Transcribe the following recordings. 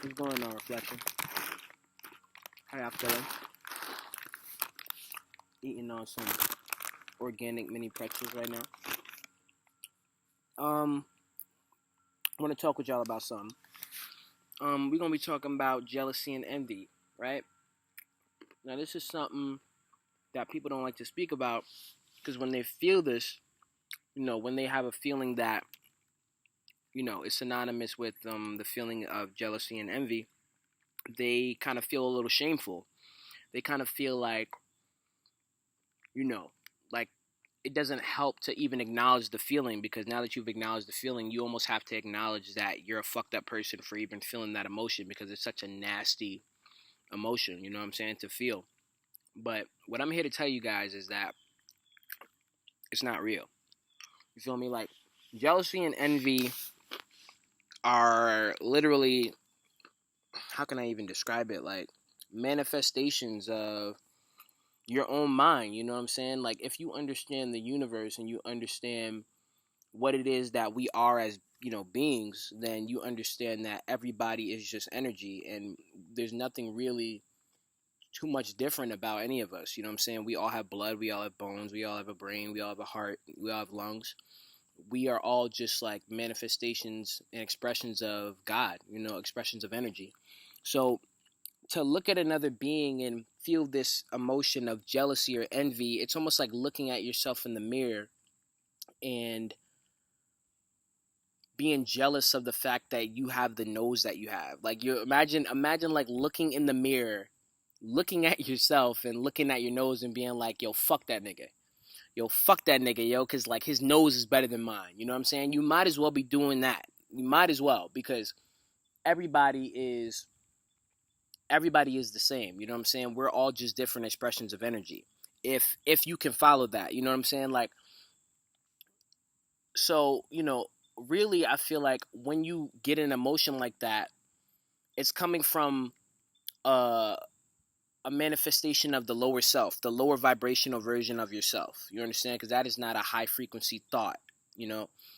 What's going on, Reflection? How y'all feeling? Eating on some organic mini pretzels right now. I want to talk with y'all about something. We're gonna be talking about jealousy and envy, right? Now, this is something that people don't like to speak about because when they feel this, when they have a feeling that is synonymous with the feeling of jealousy and envy, they kind of feel a little shameful. They kind of feel you know, like it doesn't help to even acknowledge the feeling because now that you've acknowledged the feeling, you almost have to acknowledge that you're a fucked up person for even feeling that emotion because it's such a nasty emotion, you know what I'm saying, to feel. But what I'm here to tell you guys is that it's not real. You feel me? Like, jealousy and envy are literally, how can I even describe it? Like, manifestations of your own mind, you know what I'm saying? Like, if you understand the universe and you understand what it is that we are as beings, then you understand that everybody is just energy and there's nothing really too much different about any of us. You know what I'm saying? We all have blood, we all have bones, we all have a brain, we all have a heart, we all have lungs. We are all just like manifestations and expressions of God, expressions of energy. So to look at another being and feel this emotion of jealousy or envy, it's almost like looking at yourself in the mirror and being jealous of the fact that you have the nose that you have. Like, you imagine like looking in the mirror, looking at yourself and looking at your nose and being like, yo, fuck that nigga. Yo, fuck that nigga, yo, because like his nose is better than mine. You know what I'm saying? You might as well be doing that. You might as well, because everybody is the same. You know what I'm saying? We're all just different expressions of energy. If you can follow that, you know what I'm saying? Like, so, really, I feel like when you get an emotion like that, it's coming from a manifestation of the lower self, the lower vibrational version of yourself. You understand? Because that is not a high frequency thought,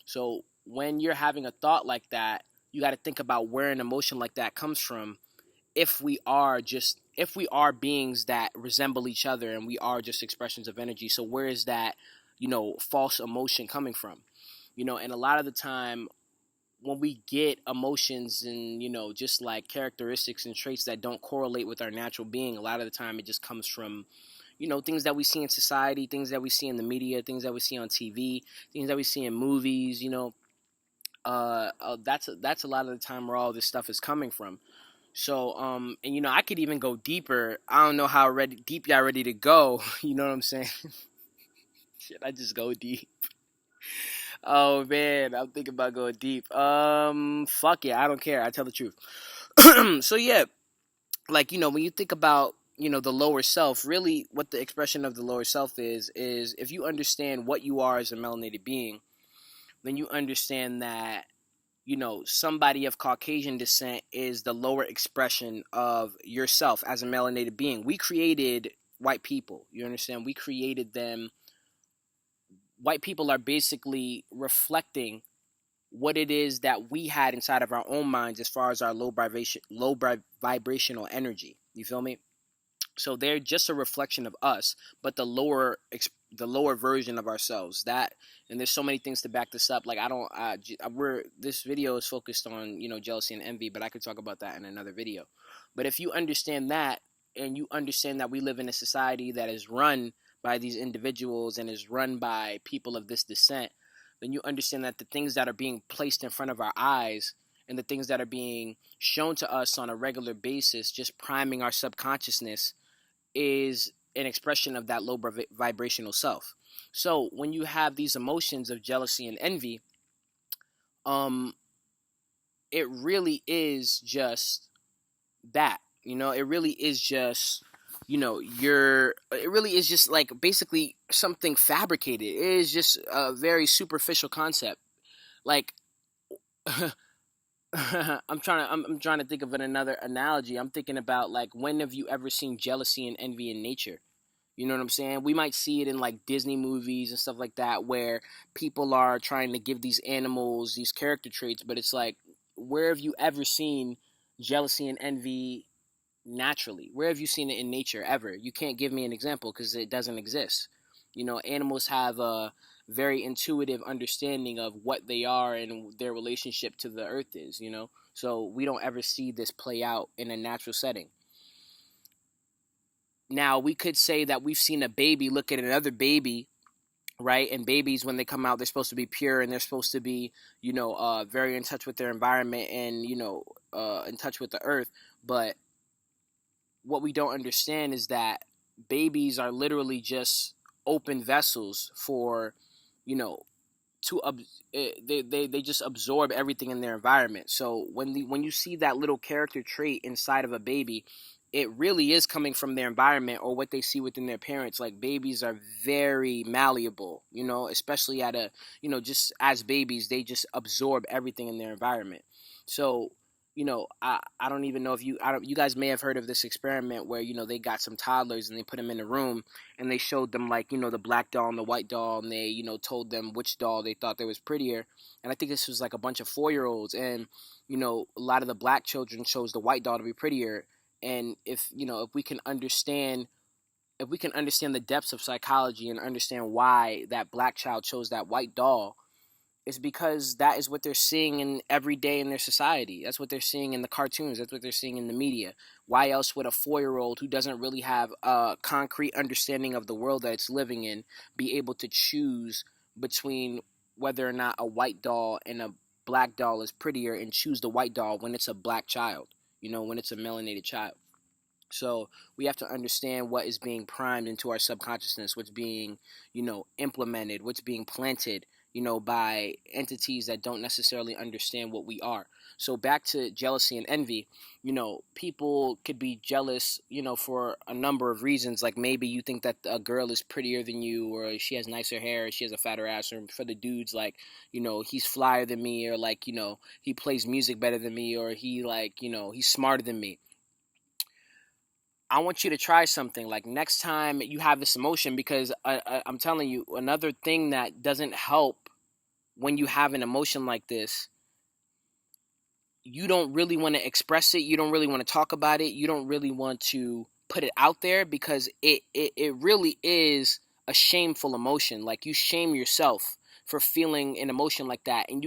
So when you're having a thought like that, you got to think about where an emotion like that comes from. If we are beings that resemble each other and we are just expressions of energy, so where is that, false emotion coming from? And a lot of the time when we get emotions and just like characteristics and traits that don't correlate with our natural being, a lot of the time it just comes from things that we see in society, things that we see in the media, things that we see on TV, things that we see in movies. That's a lot of the time where all this stuff is coming from. So and I could even go deeper. I don't know how deep y'all ready to go. You know what I'm saying? Should I just go deep? Oh man, I'm thinking about going deep. Fuck yeah, I don't care. I tell the truth. So yeah, like when you think about the lower self, really, what the expression of the lower self is if you understand what you are as a melanated being, then you understand that somebody of Caucasian descent is the lower expression of yourself as a melanated being. We created white people. You understand? We created them. White people are basically reflecting what it is that we had inside of our own minds as far as our low vibrational energy. You feel me? So they're just a reflection of us, but the lower version of ourselves. That, and there's so many things to back this up. Like, this video is focused on jealousy and envy, but I could talk about that in another video. But if you understand that, and you understand that we live in a society that is run by these individuals and is run by people of this descent, then you understand that the things that are being placed in front of our eyes and the things that are being shown to us on a regular basis, just priming our subconsciousness, is an expression of that low vibrational self. So when you have these emotions of jealousy and envy, it really is just that. It really is just it really is just like basically something fabricated. It is just a very superficial concept. Like I'm trying to think of another analogy. I'm thinking about, like, when have you ever seen jealousy and envy in nature? You know what I'm saying? We might see it in like Disney movies and stuff like that, where people are trying to give these animals these character traits, but it's like, where have you ever seen jealousy and envy naturally? Where have you seen it in nature ever? You can't give me an example because it doesn't exist. Animals have a very intuitive understanding of what they are and their relationship to the earth is. So we don't ever see this play out in a natural setting. Now, we could say that we've seen a baby look at another baby, right? And babies, when they come out, they're supposed to be pure and they're supposed to be, very in touch with their environment and, in touch with the earth. But what we don't understand is that babies are literally just open vessels for, you know, they just absorb everything in their environment. So when you see that little character trait inside of a baby, it really is coming from their environment or what they see within their parents. Like, babies are very malleable, especially just as babies, they just absorb everything in their environment. So, I don't even know if you guys may have heard of this experiment where, they got some toddlers and they put them in a room and they showed them, like, the black doll and the white doll, and they, told them which doll they thought that was prettier. And I think this was like a bunch of 4-year-olds, and, a lot of the black children chose the white doll to be prettier. And if we can understand the depths of psychology and understand why that black child chose that white doll, it's because that is what they're seeing in every day in their society. That's what they're seeing in the cartoons. That's what they're seeing in the media. Why else would a 4-year-old who doesn't really have a concrete understanding of the world that it's living in be able to choose between whether or not a white doll and a black doll is prettier, and choose the white doll when it's a black child, when it's a melanated child? So we have to understand what is being primed into our subconsciousness, what's being, implemented, what's being planted, by entities that don't necessarily understand what we are. So back to jealousy and envy, people could be jealous, for a number of reasons. Like, maybe you think that a girl is prettier than you, or she has nicer hair, or she has a fatter ass, or for the dudes, like, he's flyer than me, or like, he plays music better than me, or he, like, he's smarter than me. I want you to try something. Like, next time you have this emotion, because I'm telling you, another thing that doesn't help when you have an emotion like this, you don't really want to express it. You don't really want to talk about it. You don't really want to put it out there, because it really is a shameful emotion. Like, you shame yourself for feeling an emotion like that. And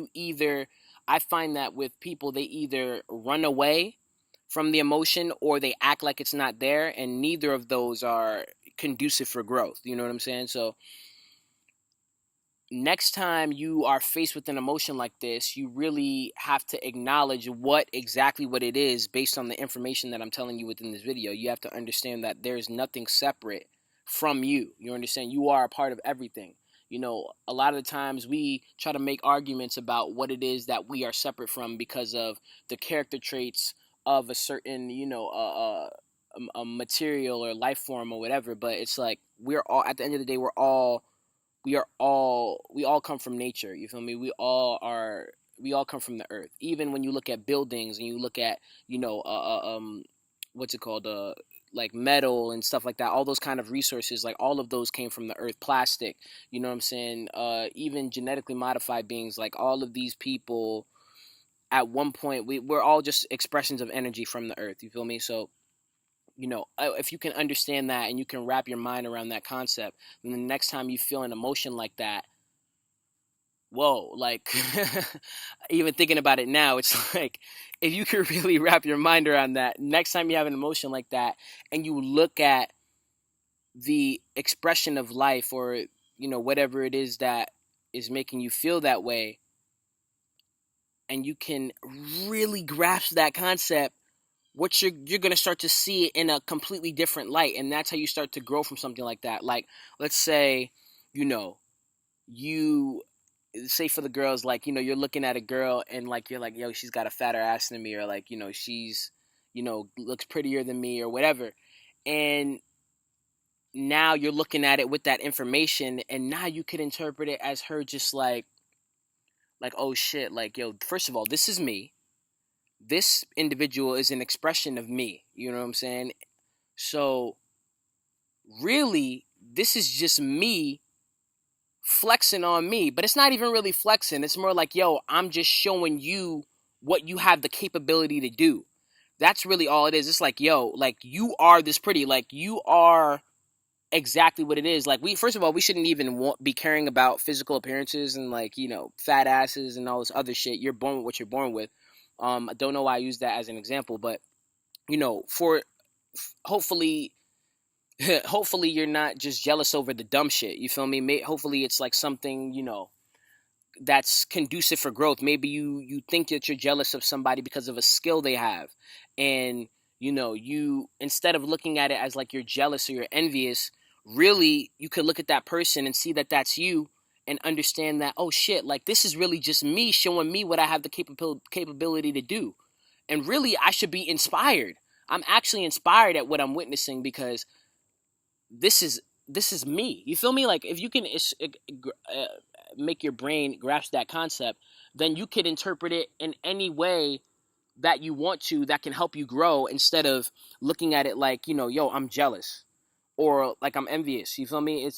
I find that with people, they either run away from the emotion or they act like it's not there, and neither of those are conducive for growth. You know what I'm saying? So next time you are faced with an emotion like this, you really have to acknowledge what it is based on the information that I'm telling you within this video. You have to understand that there's nothing separate from you. You understand? You are a part of everything. A lot of the times we try to make arguments about what it is that we are separate from because of the character traits of a certain, a material or life form or whatever. But it's like, we're all, at the end of the day, we all come from nature. You feel me? We all come from the earth. Even when you look at buildings and you look at, what's it called? Like metal and stuff like that, all those kind of resources, like, all of those came from the earth. Plastic, you know what I'm saying? Even genetically modified beings, like, all of these people, at one point, we're all just expressions of energy from the earth. You feel me? So, if you can understand that and you can wrap your mind around that concept, then the next time you feel an emotion like that, whoa, like, even thinking about it now, it's like, if you could really wrap your mind around that, next time you have an emotion like that and you look at the expression of life, or, whatever it is that is making you feel that way, and you can really grasp that concept, what you're going to start to see it in a completely different light. And that's how you start to grow from something like that. Like, let's say, you say, for the girls, like, you're looking at a girl and, like, you're like, yo, she's got a fatter ass than me, or like, she's, looks prettier than me, or whatever. And now you're looking at it with that information, and now you could interpret it as her just like, oh shit, like, yo, first of all, this is me. This individual is an expression of me. You know what I'm saying? So really, this is just me flexing on me. But it's not even really flexing. It's more like, yo, I'm just showing you what you have the capability to do. That's really all it is. It's like, yo, like you are this pretty, like you are exactly what it is. Like we, first of all, we shouldn't even be caring about physical appearances and like, you know, fat asses and all this other shit. You're born with what you're born with. I don't know why I use that as an example, but you know, for hopefully, hopefully you're not just jealous over the dumb shit. You feel me? Hopefully it's like something, you know, that's conducive for growth. Maybe you think that you're jealous of somebody because of a skill they have, and you know, you, instead of looking at it as like you're jealous or you're envious, really you could look at that person and see that that's you, and understand that, oh shit, like this is really just me showing me what I have the capability to do, and really I should be inspired. I'm actually inspired at what I'm witnessing because this is me. You feel me? Like if you can make your brain grasp that concept, then you could interpret it in any way that you want to, that can help you grow, instead of looking at it like, you know, yo, I'm jealous or like I'm envious. You feel me?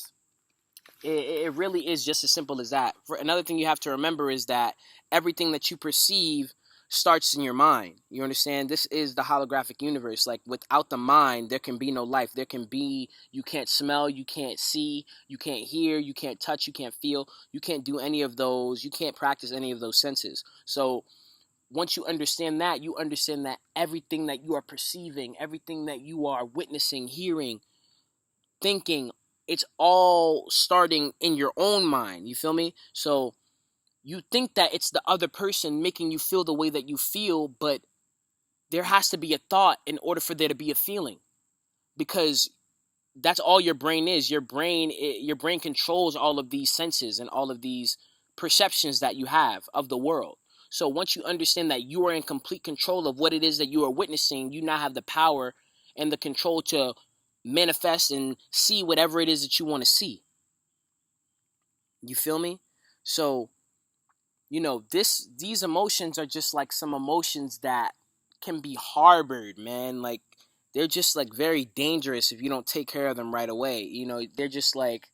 It really is just as simple as that. For another thing you have to remember is that everything that you perceive starts in your mind. You understand? This is the holographic universe. Like without the mind, there can be no life. There can be, you can't smell, you can't see, you can't hear, you can't touch, you can't feel, you can't do any of those, you can't practice any of those senses. So once you understand that, you understand that everything that you are perceiving, everything that you are witnessing, hearing, thinking, it's all starting in your own mind. You feel me? So you think that it's the other person making you feel the way that you feel, but there has to be a thought in order for there to be a feeling, because that's all your brain is. Your brain controls all of these senses and all of these perceptions that you have of the world. So once you understand that you are in complete control of what it is that you are witnessing, you now have the power and the control to manifest and see whatever it is that you want to see. You feel me? So, you know, these emotions are just like some emotions that can be harbored, man. Like they're just like very dangerous if you don't take care of them right away. You know, they're just like,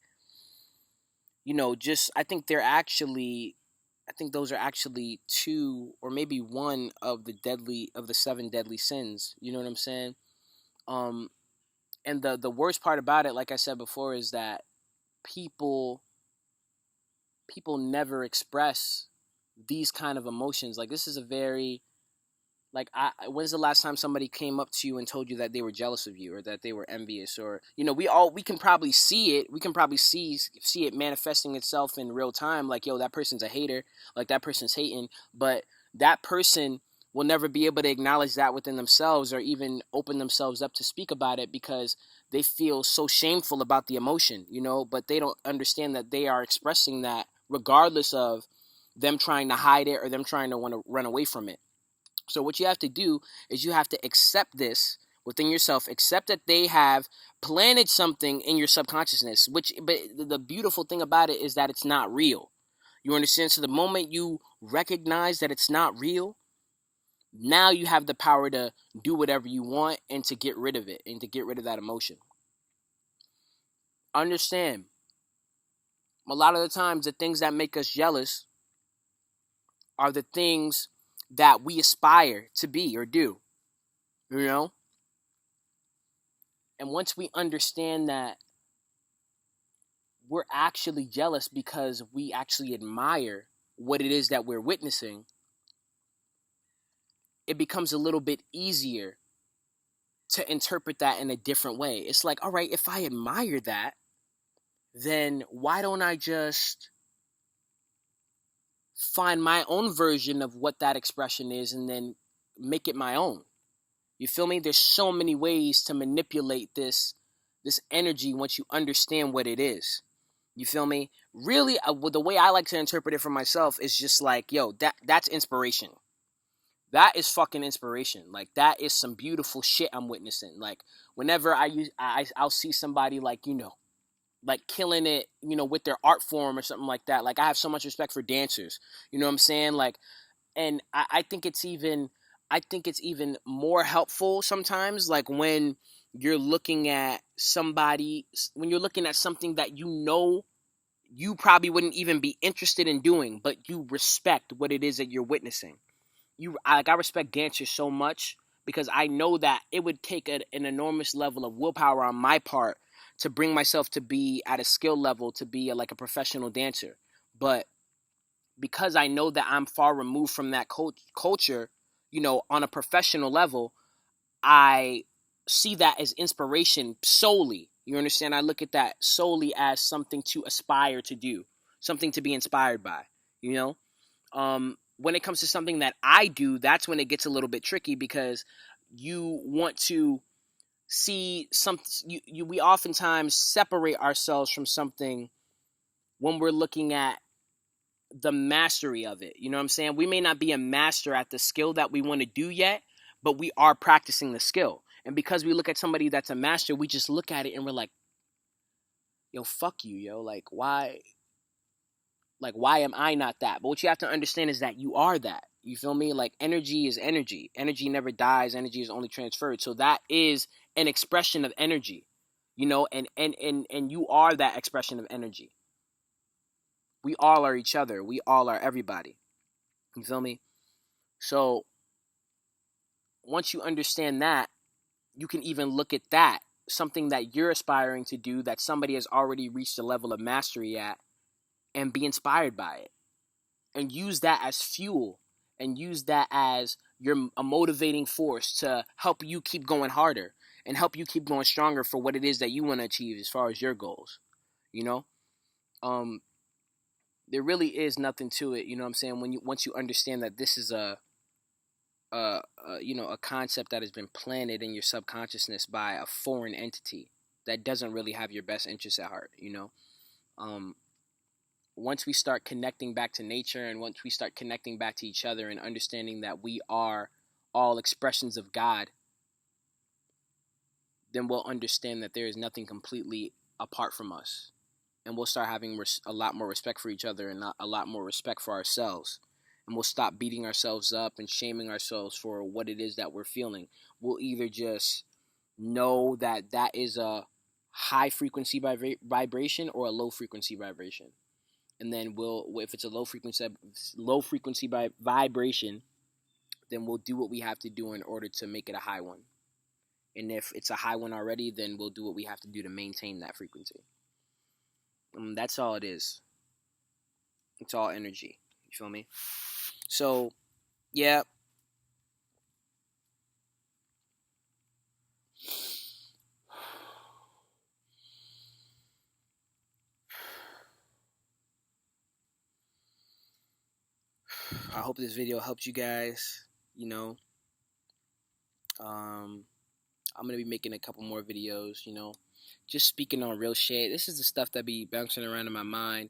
you know, just I think those are actually two or maybe one of the seven deadly sins. You know what I'm saying? Um and the worst part about it, like I said before, is that people people never express these kind of emotions. Like this is a very, like, when's the last time somebody came up to you and told you that they were jealous of you or that they were envious? Or, you know, we can probably see it. We can probably see it manifesting itself in real time. Like, yo, that person's a hater. Like that person's hating. But that person will never be able to acknowledge that within themselves or even open themselves up to speak about it because they feel so shameful about the emotion, you know, but they don't understand that they are expressing that regardless of them trying to hide it or them trying to want to run away from it. So what you have to do is you have to accept this within yourself, accept that they have planted something in your subconsciousness, but the beautiful thing about it is that it's not real. You understand? So the moment you recognize that it's not real, now you have the power to do whatever you want and to get rid of it and to get rid of that emotion. Understand, a lot of the times the things that make us jealous are the things that we aspire to be or do, you know? And once we understand that we're actually jealous because we actually admire what it is that we're witnessing, it becomes a little bit easier to interpret that in a different way. It's like, all right, if I admire that, then why don't I just find my own version of what that expression is and then make it my own? You feel me? There's so many ways to manipulate this energy once you understand what it is. You feel me? Really, the way I like to interpret it for myself is just like, yo, that's inspiration. That is fucking inspiration. Like that is some beautiful shit I'm witnessing. Like whenever I'll see somebody like, you know, like killing it, you know, with their art form or something like that. Like I have so much respect for dancers. You know what I'm saying? Like, and I think it's even more helpful sometimes, like when you're looking at when you're looking at something that you know you probably wouldn't even be interested in doing, but you respect what it is that you're witnessing. I respect dancers so much because I know that it would take an enormous level of willpower on my part to bring myself to be at a skill level to be like a professional dancer. But because I know that I'm far removed from that culture, on a professional level, I see that as inspiration solely. You understand? I look at that solely as something to aspire to do, something to be inspired by, you know? When it comes to something that I do, that's when it gets a little bit tricky, because you want to see we oftentimes separate ourselves from something when we're looking at the mastery of it. You know what I'm saying? We may not be a master at the skill that we want to do yet, but we are practicing the skill. And because we look at somebody that's a master, we just look at it and we're like, yo, fuck you, yo. Why am I not that? But what you have to understand is that you are that. You feel me? Like, energy is energy. Energy never dies. Energy is only transferred. So that is an expression of energy, and you are that expression of energy. We all are each other. We all are everybody. You feel me? So once you understand that, you can even look at that, something that you're aspiring to do that somebody has already reached a level of mastery at, and be inspired by it. And use that as fuel, and use that as a motivating force to help you keep going harder and help you keep going stronger for what it is that you want to achieve as far as your goals. You know, there really is nothing to it. You know what I'm saying? Once you understand that this is a concept that has been planted in your subconsciousness by a foreign entity that doesn't really have your best interests at heart. Once we start connecting back to nature, and once we start connecting back to each other and understanding that we are all expressions of God, then we'll understand that there is nothing completely apart from us. And we'll start having a lot more respect for each other, and a lot more respect for ourselves. And we'll stop beating ourselves up and shaming ourselves for what it is that we're feeling. We'll either just know that that is a high frequency vibration or a low frequency vibration. And then if it's a low frequency vibration, then we'll do what we have to do in order to make it a high one. And if it's a high one already, then we'll do what we have to do to maintain that frequency. That's all it is. It's all energy. You feel me? So, yeah. I hope this video helped you guys. I'm going to be making a couple more videos, just speaking on real shit. This is the stuff that be bouncing around in my mind.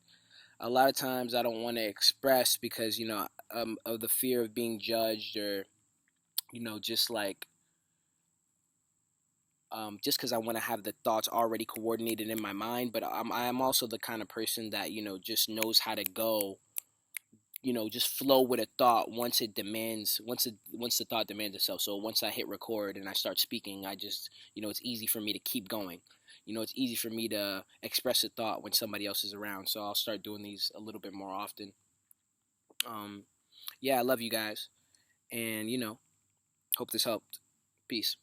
A lot of times I don't want to express because, of the fear of being judged, or, just like, just because I want to have the thoughts already coordinated in my mind. But I'm also the kind of person that, just knows how to go, just flow with a thought once the thought demands itself. So once I hit record and I start speaking, I just, it's easy for me to keep going. It's easy for me to express a thought when somebody else is around. So I'll start doing these a little bit more often. Yeah, I love you guys. And, hope this helped. Peace.